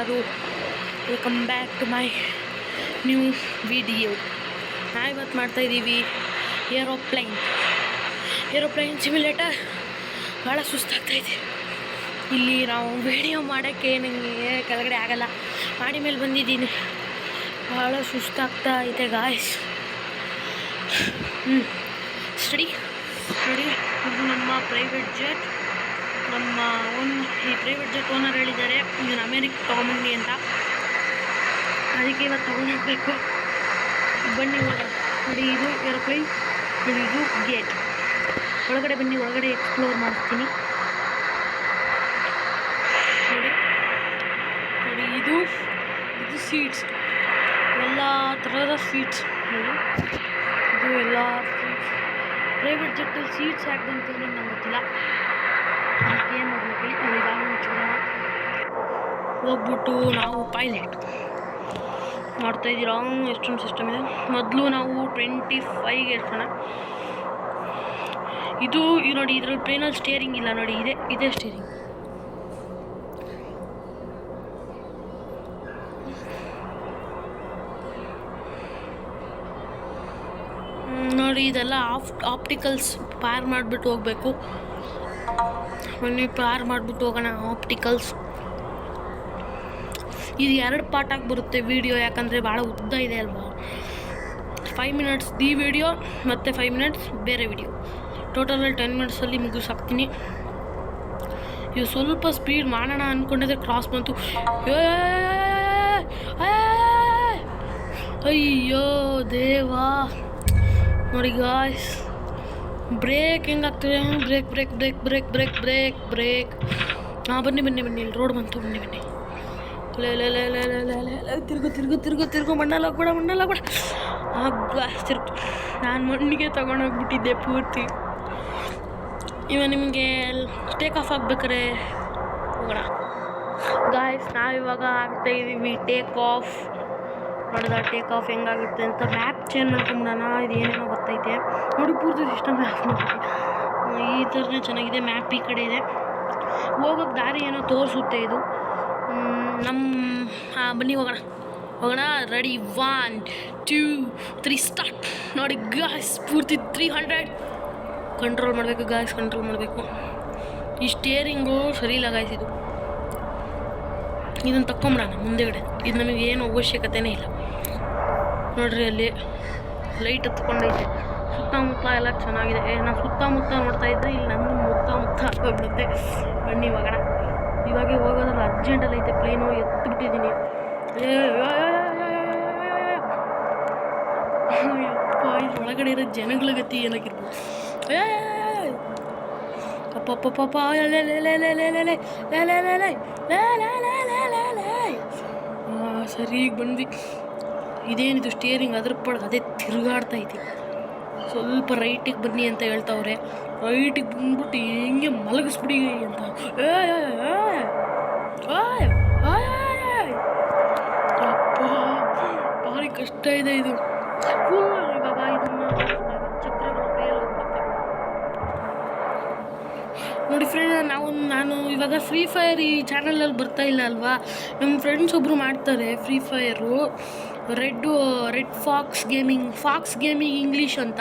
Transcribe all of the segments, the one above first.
ಎಲ್ಲರೂ welcome back to my new video. ನಾವಿವತ್ತು ಮಾಡ್ತಾಯಿದ್ದೀವಿ ಏರೋಪ್ಲೈನ್ ಸಿಮ್ಯುಲೇಟರ್. ಭಾಳ ಸುಸ್ತಾಗ್ತಾಯಿದೆ. ಇಲ್ಲಿ ನಾವು ವಿಡಿಯೋ ಮಾಡೋಕ್ಕೆ ನನಗೆ ಕೆಳಗಡೆ ಆಗಲ್ಲ, ಮಾಡಿ ಮೇಲೆ ಬಂದಿದ್ದೀನಿ. ಭಾಳ ಸುಸ್ತಾಗ್ತಾ ಇದೆ ಗಾಯ್ಸ್. ಸ್ಟಡಿ ನೋಡಿ, ಇದು ನಮ್ಮ ಪ್ರೈವೇಟ್ ಜೆಟ್. ಈ ಪ್ರೈವೇಟ್ ಜೆಟ್ ಓನರ್ ಹೇಳಿದ್ದಾರೆ ಇದನ್ನು ಅಮೇರಿಕ ತೊಗೊಂಬನ್ನಿ ಅಂತ. ಅದಕ್ಕೆ ಇವತ್ತು ತೊಗೊಂಡೋಗ್ಬೇಕು. ಬನ್ನಿ ಹೋಗೋಣ. ನೋಡಿ, ಇದು ಏರೋಪ್ಲೈನ್, ನೋಡಿ ಇದು ಗೇಟ್. ಒಳಗಡೆ ಬನ್ನಿ, ಒಳಗಡೆ ಎಕ್ಸ್ಪ್ಲೋರ್ ಮಾಡ್ತೀನಿ. ನೋಡಿ ನೋಡಿ, ಇದು ಸೀಟ್ಸ್, ಎಲ್ಲ ಥರದ ಸೀಟ್ಸ್. ನೋಡಿ, ಇದು ಎಲ್ಲ ಸೀಟ್ಸ್. ಪ್ರೈವೇಟ್ ಜೆಟ್ಟಲ್ಲಿ ಸೀಟ್ಸ್ ಯಾಕೆ ಬಂತು ಅನ್ನೋದು ನಂಗೆ ಗೊತ್ತಿಲ್ಲ. ಏನು ಮಾಡಬೇಕು ಹೇಳಿ. ನೋಡಿ, ನಾವು ಮುಚ್ಚೋಣ. ಹೋಗ್ಬಿಟ್ಟು ನಾವು ಪೈಲಟ್ ಮಾಡ್ತಾಯಿದ್ದೀರಾ. ಎಷ್ಟೊಂದು ಸಿಸ್ಟಮ್ ಇದೆ. ಮೊದಲು ನಾವು 25ಗೆ ಇರ್ಸೋಣ. ಇದು ನೋಡಿ, ಇದ್ರಲ್ಲಿ ಟ್ರೈನಲ್ಲಿ ಸ್ಟೇರಿಂಗ್ ಇಲ್ಲ ನೋಡಿ, ಇದೇ ಸ್ಟೇರಿಂಗ್. ನೋಡಿ, ಇದೆಲ್ಲ ಆಪ್ಟಿಕಲ್ಸ್ ಪಾರ್ ಮಾಡಿಬಿಟ್ಟು ಹೋಗಬೇಕು. ಬನ್ನಿ ಪಾರ್ ಮಾಡಿಬಿಟ್ಟು ಹೋಗೋಣ. ಆಪ್ಟಿಕಲ್ಸ್ ಇದು 2 ಪಾರ್ಟಾಗಿ ಬರುತ್ತೆ ವಿಡಿಯೋ, ಯಾಕಂದರೆ ಭಾಳ ಉದ್ದ ಇದೆ ಅಲ್ವಾ. 5 ಮಿನಿಟ್ಸ್ ಈ ವಿಡಿಯೋ ಮತ್ತು 5 ಮಿನಿಟ್ಸ್ ಬೇರೆ ವಿಡಿಯೋ. ಟೋಟಲಲ್ಲಿ 10 ಮಿನಿಟ್ಸಲ್ಲಿ ಮುಗಿಸಾಕ್ತೀನಿ. ಇವು ಸ್ವಲ್ಪ ಸ್ಪೀಡ್ ಮಾಡೋಣ ಅಂದ್ಕೊಂಡಿದ್ರೆ ಕ್ರಾಸ್ ಬಂತು. ಅಯ್ಯೋ ದೇವಾ. ನೋಡಿ ಗಾಯ್ಸ್, ಬ್ರೇಕ್ ಹೆಂಗಾಗ್ತದೆ. ಬ್ರೇಕ್. ಹಾಂ, ಬನ್ನಿ ಇಲ್ಲಿ ರೋಡ್ ಬಂತು. ಬನ್ನಿ. ತಿರ್ಗು ಮಣ್ಣಲ್ಲಿ ಹೋಗ್ಬೇಡ. ತಿರ್ಗು. ನಾನು ಮಣ್ಣಿಗೆ ತಗೊಂಡೋಗ್ಬಿಟ್ಟಿದ್ದೆ ಪೂರ್ತಿ. ನಿಮಗೆ ಟೇಕ್ ಆಫ್ ಆಗ್ಬೇಕಾರೆ ಹೋಗೋಣ ಗಾಯ್ಸ್. ನಾವಿವಾಗ ಆಗ್ತಾಯಿದ್ದೀವಿ ಟೇಕ್ ಆಫ್. ನೋಡಿದ ಟೇಕ್ ಆಫ್ ಹೆಂಗಾಗುತ್ತೆ ಅಂತ. ಮ್ಯಾಪ್ ಚೇಂಜ್ ಮಾಡ್ಕೊಂಬಿಡೋಣ. ಇದು ಏನೇನೋ ಗೊತ್ತೈತೆ ನೋಡಿ. ಪೂರ್ತಿ ಸಿಸ್ಟಮ್ ಮ್ಯಾಪ್ ಮಾಡಿ ಈ ಥರನೇ ಚೆನ್ನಾಗಿದೆ. ಮ್ಯಾಪ್ ಈ ಕಡೆ ಇದೆ. ಹೋಗೋಕ್ಕೆ ದಾರಿ ಏನೋ ತೋರಿಸುತ್ತೆ ಇದು. ಬನ್ನಿ ಹೋಗೋಣ. Ready, 1 2 3 start. ನೋಡಿ ಗಾಯ್ಸ್, ಪೂರ್ತಿ 300 ಕಂಟ್ರೋಲ್ ಮಾಡಬೇಕು ಗಾಯ್ಸ್. ಈ ಸ್ಟೇರಿಂಗು ಸರಿ ಇಲ್ಲ ಗಾಯ್ಸ್. ಇದನ್ನು ತಕ್ಕೊಂಬಿಡೋಣ ಮುಂದೆಗಡೆ. ಇದು ನಮಗೆ ಏನು ಅವಶ್ಯಕತೆನೇ ಇಲ್ಲ. ನೋಡ್ರಿ, ಅಲ್ಲಿ ಲೈಟ್ ಹತ್ಕೊಂಡೈತೆ. ಸುತ್ತಮುತ್ತ ಎಲ್ಲ ಚೆನ್ನಾಗಿದೆ. ನಾವು ಸುತ್ತಮುತ್ತ ನೋಡ್ತಾಯಿದ್ರೆ ಇಲ್ಲಿ ನಮ್ಮ ಮುತ್ತ ಆಗೋಗ್ಬಿಡುತ್ತೆ. ಬನ್ನಿ ಹೋಗೋಣ. ಇವಾಗೆ ಹೋಗೋದ್ರಲ್ಲಿ ಅರ್ಜೆಂಟಲ್ಲಿ ಐತೆ. ಪ್ಲೇನು ಎತ್ತಿಬಿಟ್ಟಿದ್ದೀನಿ. ಇಲ್ಲಿ ಒಳಗಡೆ ಇರೋ ಜನಗಳ ಗತಿ ಏನಾಗಿರ್ಬೋದು. ಅಪ್ಪ ಸರಿ ಬಂದ್ವಿ. ಇದೇನಿದು ಸ್ಟೇರಿಂಗ್ ಅದ್ರ ಪಡ್ ಅದೇ ತಿರುಗಾಡ್ತೈತಿ. ಸ್ವಲ್ಪ ರೈಟಿಗೆ ಬನ್ನಿ ಅಂತ ಹೇಳ್ತಾವ್ರೆ. ರೈಟಿಗೆ ಬಂದ್ಬಿಟ್ಟು ಹಿಂಗೆ ಮಲಗಿಸ್ಬಿಡಿ ಅಂತ. ಅಪ್ಪ, ಭಾರಿ ಕಷ್ಟ ಇದೆ ಇದು. ಇವಾಗ ಇದನ್ನು ಚಕ್ರಗಳು ಮೇಲೆ ಹೋಗ್ಬಿಡುತ್ತೆ. ನೋಡಿ ಫ್ರೆಂಡ್, ನಾನು ಇವಾಗ ಫ್ರೀ ಫೈರ್ ಈ ಚಾನಲಲ್ಲಿ ಬರ್ತಾ ಇಲ್ಲ ಅಲ್ವಾ. ನಮ್ಮ ಫ್ರೆಂಡ್ಸ್ ಒಬ್ಬರು ಮಾಡ್ತಾರೆ free fire. Red fox gaming English ಅಂತ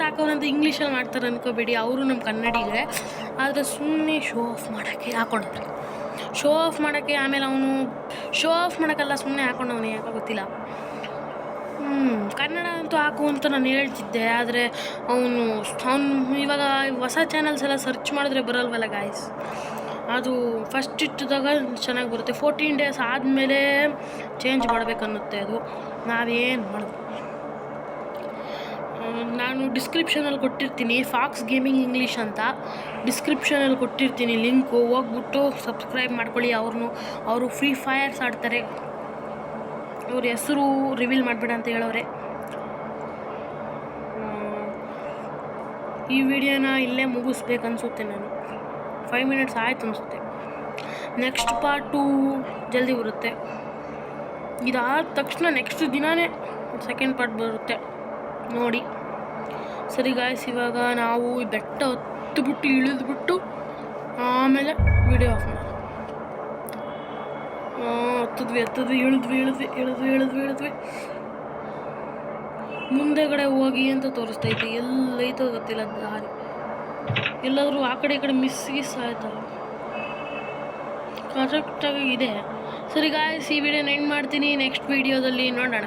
ಹಾಕೋರಂತ ಇಂಗ್ಲೀಷಲ್ಲಿ ಮಾಡ್ತಾರೆ ಅನ್ಕೋಬೇಡಿ. ಅವರು ನಮ್ಮ ಕನ್ನಡಿಗರೇ. ಆದರೆ ಸುಮ್ಮನೆ ಶೋ ಆಫ್ ಮಾಡೋಕ್ಕೆ ಹಾಕೊಂಡ್ರಿ. ಶೋ ಆಫ್ ಮಾಡೋಕ್ಕೆ. ಆಮೇಲೆ ಅವನು ಶೋ ಆಫ್ ಮಾಡೋಕ್ಕಲ್ಲ, ಸುಮ್ಮನೆ ಹಾಕೊಂಡವನು, ಯಾಕೆ ಗೊತ್ತಿಲ್ಲ. ಕನ್ನಡ ಅಂತೂ ಹಾಕು ಅಂತ ನಾನು ಹೇಳ್ತಿದ್ದೆ. ಆದರೆ ಅವನು ಇವಾಗ ಹೊಸ ಚಾನಲ್ಸ್ ಎಲ್ಲ ಸರ್ಚ್ ಮಾಡಿದ್ರೆ ಬರಲ್ವಲ್ಲ ಗಾಯ್ಸ್. ಅದು ಫಸ್ಟ್ ಇಟ್ಟಿದಾಗ ಚೆನ್ನಾಗಿ ಬರುತ್ತೆ. 14 ಡೇಸ್ ಆದಮೇಲೆ ಚೇಂಜ್ ಮಾಡಬೇಕನ್ನುತ್ತೆ ಅದು. ನಾವೇನು ಮಾಡೋದು. ನಾನು ಡಿಸ್ಕ್ರಿಪ್ಷನಲ್ಲಿ ಕೊಟ್ಟಿರ್ತೀನಿ, ಫಾಕ್ಸ್ ಗೇಮಿಂಗ್ ಇಂಗ್ಲೀಷ್ ಅಂತ ಡಿಸ್ಕ್ರಿಪ್ಷನಲ್ಲಿ ಕೊಟ್ಟಿರ್ತೀನಿ ಲಿಂಕು. ಹೋಗ್ಬಿಟ್ಟು ಸಬ್ಸ್ಕ್ರೈಬ್ ಮಾಡ್ಕೊಳ್ಳಿ. ಅವರು ಫ್ರೀ ಫೈರ್ಸ್ ಆಡ್ತಾರೆ. ಅವ್ರ ಹೆಸರು ರಿವೀಲ್ ಮಾಡಬೇಡ ಅಂತ ಹೇಳೋರೆ. ಈ ವಿಡಿಯೋನ ಇಲ್ಲೇ ಮುಗಿಸ್ಬೇಕನ್ಸುತ್ತೆ ನಾನು. 5 ಮಿನಿಟ್ಸ್ ಆಯ್ತು ಅನಿಸುತ್ತೆ. ನೆಕ್ಸ್ಟ್ ಪಾರ್ಟು ಜಲ್ದಿ ಬರುತ್ತೆ. ಇದಾದ ತಕ್ಷಣ ನೆಕ್ಸ್ಟ್ ದಿನವೇ ಸೆಕೆಂಡ್ ಪಾರ್ಟ್ ಬರುತ್ತೆ ನೋಡಿ. ಸರಿ ಗಾಯ್ಸ್, ಇವಾಗ ನಾವು ಬೆಟ್ಟ ಹತ್ತಿಬಿಟ್ಟು ಇಳಿದ್ಬಿಟ್ಟು ಆಮೇಲೆ ವಿಡಿಯೋ ಆಫ್ ಮಾಡೋಣ. ಹತ್ತಿದ್ವಿ ಇಳಿದ್ವಿ ಮುಂದೆಗಡೆ ಹೋಗಿ ಅಂತ ತೋರಿಸ್ತೈತಿ, ಎಲ್ಲೈತೋ ಗೊತ್ತಿಲ್ಲ ದಾರಿ. ಎಲ್ಲಾದರೂ ಆ ಕಡೆ ಈ ಕಡೆ ಮಿಸ್ ಆಯ್ತಾ? ಕರೆಕ್ಟಾಗಿ ಇದೆ. ಸರಿ ಗಾಯ್ಸ್, ಈ ವಿಡಿಯೋನ ಎಂಡ್ ಮಾಡ್ತೀನಿ. ನೆಕ್ಸ್ಟ್ ವಿಡಿಯೋದಲ್ಲಿ ನೋಡೋಣ.